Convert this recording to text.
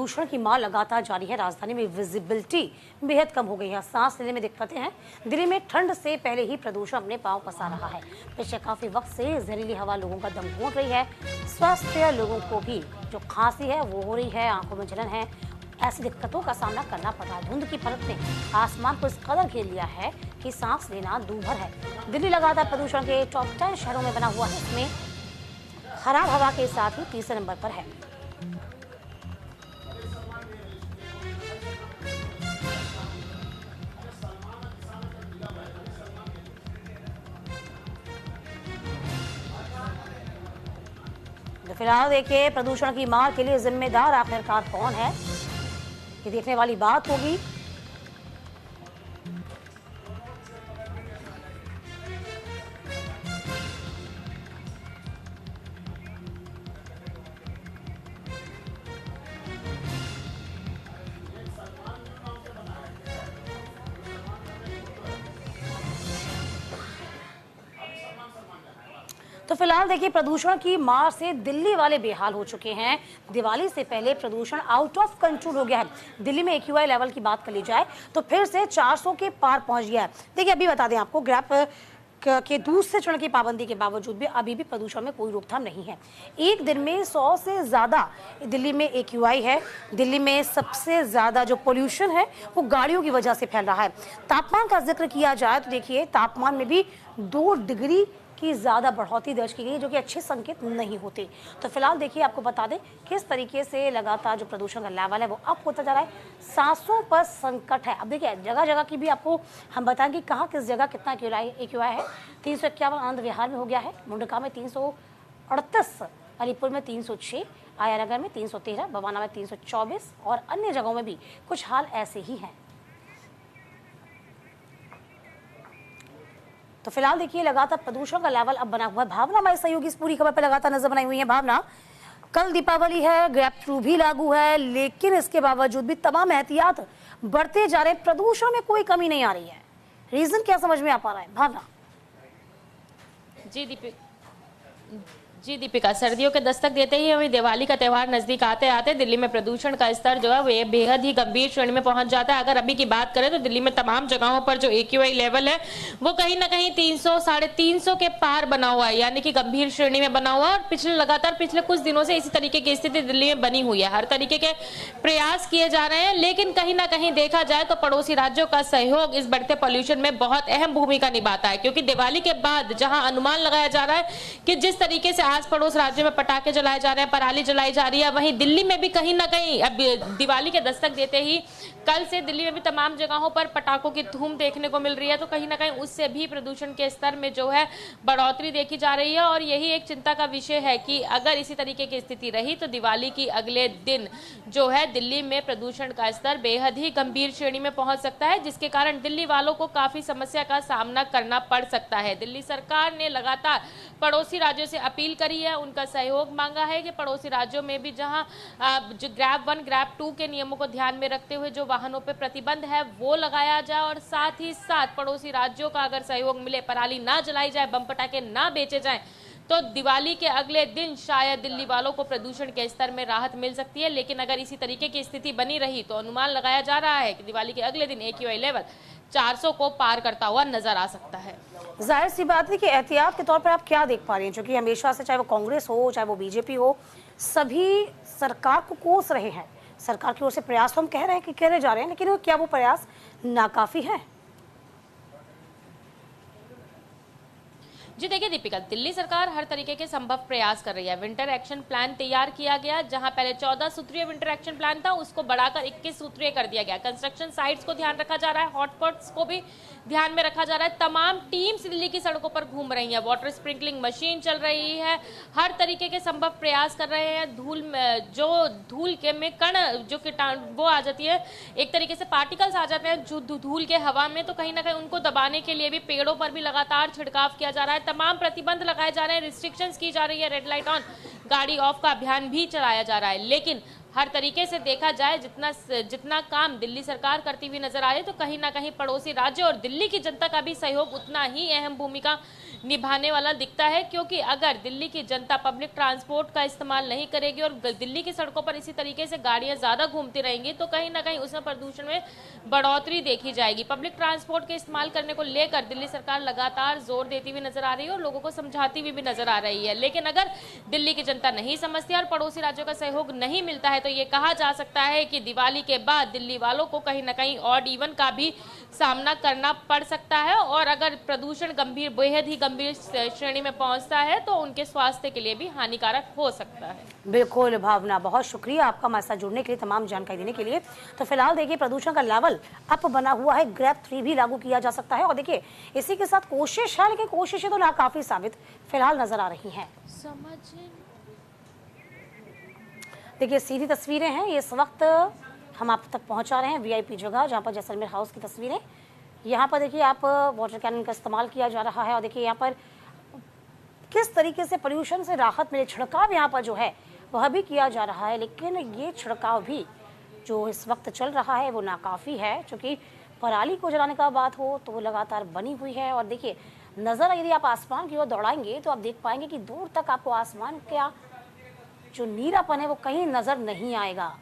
प्रदूषण की मार लगातार जारी है। राजधानी में विजिबिलिटी बेहद कम हो गई है, सांस लेने में दिक्कतें हैं। दिल्ली में ठंड से पहले ही प्रदूषण अपने पांव पसार रहा है। पिछले काफी वक्त से जहरीली हवा लोगों का दम घोंट रही है। स्वास्थ्य लोगों को भी जो खांसी है वो हो रही है, आंखों में जलन है, ऐसी दिक्कतों का सामना करना पड़ रहा है। धुंध की परत ने आसमान को इस कदर घेर लिया है कि सांस लेना दूभर है। दिल्ली लगातार प्रदूषण के टॉप 10 शहरों में बना हुआ है। इसमें खराब हवा के साथ ही तीसरे नंबर पर है। तो फिलहाल देखिए, प्रदूषण की मार के लिए जिम्मेदार आखिरकार कौन है, ये देखने वाली बात होगी। तो फिलहाल देखिए, प्रदूषण की मार से दिल्ली वाले बेहाल हो चुके हैं। दिवाली से पहले प्रदूषण आउट ऑफ कंट्रोल हो गया है। दिल्ली में AQI लेवल की बात कर ली जाए तो फिर से 400 के पार पहुंच गया है। देखिए, अभी बता दें आपको, ग्रैप के दूसरे चरण की पाबंदी के बावजूद भी अभी भी प्रदूषण में कोई रोकथाम नहीं है। एक दिन में 100 से ज्यादा दिल्ली में AQI है। दिल्ली में सबसे ज्यादा जो पोल्यूशन है वो गाड़ियों की वजह से फैल रहा है। तापमान का जिक्र किया जाए तो देखिए, तापमान में भी 2 डिग्री की ज्यादा बढ़ोतरी दर्ज की गई, जो कि अच्छे संकेत नहीं होते। तो फिलहाल देखिए, आपको बता दें किस तरीके से लगातार जो प्रदूषण का लेवल है वो अप होता जा रहा है। सांसों पर संकट है। अब देखिए, जगह जगह की भी आपको हम बताएंगे कहाँ किस जगह कितना AQI है। 351 आनंद विहार में हो गया है, मुंडका में 338, अलीपुर में 306, आया नगर में 313, बवाना में 324 और अन्य जगहों में भी कुछ हाल ऐसे ही हैं। तो फिलहाल देखिए, लगातार प्रदूषण का लेवल अब बना हुआ है। भावना हमारे सहयोगी इस पूरी खबर पर लगातार नजर बनाई हुई है। भावना, कल दीपावली है, ग्रैप 2 भी लागू है, लेकिन इसके बावजूद भी तमाम एहतियात बढ़ते जा रहे हैं। प्रदूषण में कोई कमी नहीं आ रही है। रीजन क्या समझ में आ पा रहा है भावना? जी दीपिका, सर्दियों के दस्तक देते ही हमें दिवाली का त्यौहार नजदीक आते आते दिल्ली में प्रदूषण का स्तर जो है वो बेहद ही गंभीर श्रेणी में पहुंच जाता है। अगर अभी की बात करें तो दिल्ली में तमाम जगहों पर जो AQI लेवल है वो कहीं ना कहीं 300, 350 के पार बना हुआ है, यानी कि गंभीर श्रेणी में बना हुआ है। और लगातार पिछले कुछ दिनों से इसी तरीके की स्थिति दिल्ली में बनी हुई है। हर तरीके के प्रयास किए जा रहे हैं, लेकिन कहीं ना कहीं देखा जाए तो पड़ोसी राज्यों का सहयोग इस बढ़ते पॉल्यूशन में बहुत अहम भूमिका निभाता है। क्योंकि दिवाली के बाद जहां अनुमान लगाया जा रहा है कि जिस तरीके से आस पड़ोस राज्यों में पटाखे जलाए जा रहे हैं, पराली जलाई जा रही है, वहीं दिल्ली में भी कहीं ना कहीं अब दिवाली के दस्तक देते ही कल से दिल्ली में भी तमाम जगहों पर पटाखों की धूम देखने को मिल रही है। तो कहीं ना कहीं उससे भी प्रदूषण के स्तर में जो है बढ़ोतरी देखी जा रही है। और यही एक चिंता का विषय है कि अगर इसी तरीके की स्थिति रही तो दिवाली की अगले दिन जो है दिल्ली में प्रदूषण का स्तर बेहद ही गंभीर श्रेणी में पहुंच सकता है, जिसके कारण दिल्ली वालों को काफी समस्या का सामना करना पड़ सकता है। दिल्ली सरकार ने लगातार पड़ोसी राज्यों से अपील करी है, उनका सहयोग मांगा है कि पड़ोसी राज्यों में भी जहां जो ग्रैप 1, ग्रैप 2 के नियमों को ध्यान में रखते हुए जो वाहनों पर प्रतिबंध है वो लगाया जाए, और साथ ही साथ पड़ोसी राज्यों का अगर सहयोग मिले, पराली ना जलाई जाए, बम पटाखे ना बेचे जाएं, तो दिवाली के अगले दिन शायद दिल्ली वालों को प्रदूषण के स्तर में राहत मिल सकती है। लेकिन अगर इसी तरीके की स्थिति बनी रही तो अनुमान लगाया जा रहा है कि दिवाली के अगले दिन AQI लेवल 400 को पार करता हुआ नजर आ सकता है। जाहिर सी बात है कि एहतियात के तौर पर आप क्या देख पा रही हैं, जो कि हमेशा से चाहे वो कांग्रेस हो चाहे वो BJP हो, सभी सरकार को कोस रहे हैं। सरकार की ओर से प्रयास तो हम कह रहे हैं कि करे जा रहे हैं, लेकिन क्या वो प्रयास नाकाफी है? जी देखिए दीपिका, दिल्ली सरकार हर तरीके के संभव प्रयास कर रही है। विंटर एक्शन प्लान तैयार किया गया, जहां पहले 14 सूत्रीय विंटर एक्शन प्लान था, उसको बढ़ाकर 21 सूत्रीय कर दिया गया। कंस्ट्रक्शन साइट्स को ध्यान रखा जा रहा है, हॉटस्पॉट्स को भी ध्यान में रखा जा रहा है। तमाम टीम्स दिल्ली की सड़कों पर घूम रही हैं, वाटर स्प्रिंकलिंग मशीन चल रही है, हर तरीके के संभव प्रयास कर रहे हैं। धूल के में कण जो कीटाणु वो आ जाती है, एक तरीके से पार्टिकल्स आ जाते हैं जो धूल के हवा में, तो कहीं ना कहीं उनको दबाने के लिए भी पेड़ों पर भी लगातार छिड़काव किया जा रहा है। तमाम प्रतिबंध लगाए जा रहे हैं, रिस्ट्रिक्शंस की जा रही है, रेड लाइट ऑन गाड़ी ऑफ का अभियान भी चलाया जा रहा है। लेकिन हर तरीके से देखा जाए जितना काम दिल्ली सरकार करती हुई नजर आ रही है, तो कहीं ना कहीं पड़ोसी राज्य और दिल्ली की जनता का भी सहयोग उतना ही अहम भूमिका निभाने वाला दिखता है, क्योंकि अगर दिल्ली की जनता पब्लिक ट्रांसपोर्ट का इस्तेमाल नहीं करेगी और दिल्ली की सड़कों पर इसी तरीके से गाड़ियां ज्यादा घूमती रहेंगी तो कहीं ना कहीं उसमें प्रदूषण में बढ़ोतरी देखी जाएगी। पब्लिक ट्रांसपोर्ट के इस्तेमाल करने को लेकर दिल्ली सरकार लगातार जोर देती हुई नजर आ रही है और लोगों को समझाती हुई भी नजर आ रही है, लेकिन अगर दिल्ली की जनता नहीं समझती और पड़ोसी राज्यों का सहयोग नहीं मिलता है तो ये कहा जा सकता है कि दिवाली के बाद दिल्ली वालों को कहीं ना कहीं ऑड इवन का भी सामना करना पड़ सकता है और अगर प्रदूषण गंभीर, बेहद ही गंभीर श्रेणी में पहुंचता है तो उनके स्वास्थ्य के लिए भी हानिकारक हो सकता है। बिल्कुल भावना, बहुत शुक्रिया आपका हमारे साथ जुड़ने के लिए, तमाम जानकारी देने के लिए। तो फिलहाल देखिए प्रदूषण का लेवल अप बना हुआ है, ग्रेप 3 भी लागू किया जा सकता है और देखिए इसी के साथ कोशिश है, लेकिन कोशिशें तो नाकाफी साबित फिलहाल नजर आ रही हैं। देखिए सीधी तस्वीरें हैं, ये इस वक्त हम आप तक पहुंचा रहे हैं वीआईपी जगह जहां पर जैसलमेर हाउस की तस्वीरें। यहाँ पर देखिए आप वाटर कैनन का इस्तेमाल किया जा रहा है और देखिए यहाँ पर किस तरीके से पोल्यूशन से राहत मिले, छिड़काव यहाँ पर जो है वह भी किया जा रहा है, लेकिन ये छिड़काव भी जो इस वक्त चल रहा है वो नाकाफ़ी है, क्योंकि पराली को जलाने का बात हो तो वो लगातार बनी हुई है। और देखिए नज़र यदि आप आसमान की ओर दौड़ाएंगे तो आप देख पाएंगे कि दूर तक आपको आसमान का जो नीलापन है वो कहीं नज़र नहीं आएगा।